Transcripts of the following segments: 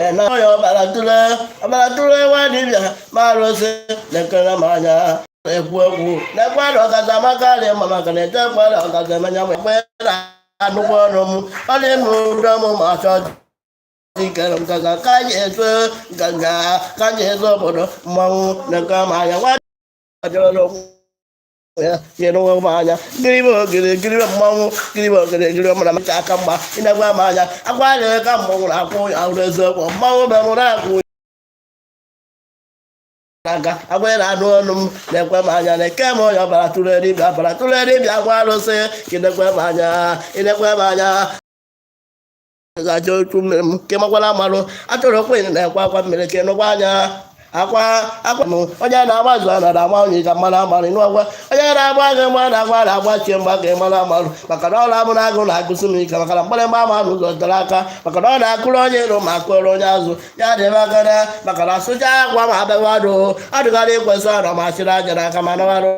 na yo baratule wa dibia marose nekana manya ekwu na kwado kaza makale mama kana te kwado kaza manya mwe anu kwano mu ale mu damu ma cha dikaram kaza kanye so ganga kanye so bodo mau nekana manya wa jolo yeno manya gribo mau gribo mara macha kamba ina gwa manya akwale ka mu na ko awrezo ko mau be mu na ko aga agwera anu onu nekwe manya nekemo yo baratule bia gwa lo se kinekwe manya ga jo tum ke makwala malo atoro ko ina kwa mmele ke no gwanya akwa mu onye na-agbazu ana da ma onye ka mara amara inu agwa onye na-agba gị mma na agwa na-agba chie mgba ka mara amarụ maka na ọrụ abụ na agụ na-agụsị m ike maka na mgbere mgba ama n'ụzọ tere aka maka na ọ na-akụrụ onye iro ma akụrụ onye azụ ya dịbe agara maka na asụcha agwa ma abịawadụ adụgara ikwesị ọrụ ma chịrị aja n'aka ma nawarụ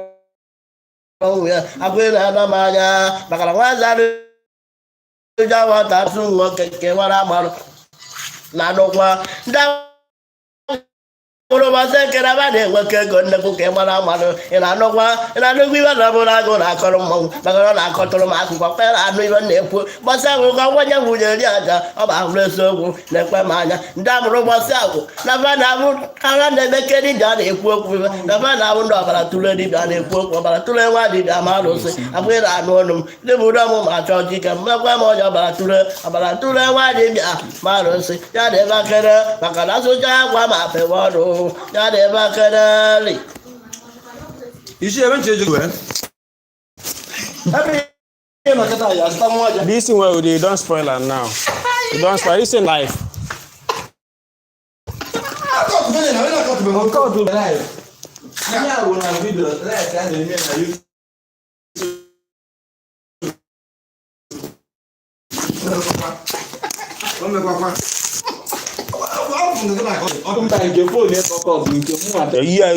onwe ya agụ na-ada m anya maka na nwazi adịja nwata asụ nwoke nke mara amarụ na adụkwa ndị Oro base que la bade que con la que mala mano en la nogua en la nogua la bola go na koromo bagara na kotoro ma ku pa la no iba nepu basa go ga wanya wuje ri aja oba hreso go na kwa manya ndamro basa go na ba na mu kala na be ke di da na epu oku na ba na mu ndo abara tule di da na epu oku abara tule wa di da ma lo se abwera no no de bu da mu ma cho ji ka ma kwa mo ja abara tule wa di bia ma lo se ya de ba kere bakala so ja kwa ma pe wo do ya de bakarali ishi ebe nche jwe This thing where they don't spoil it now. You don't spoil it's in life. Yeah,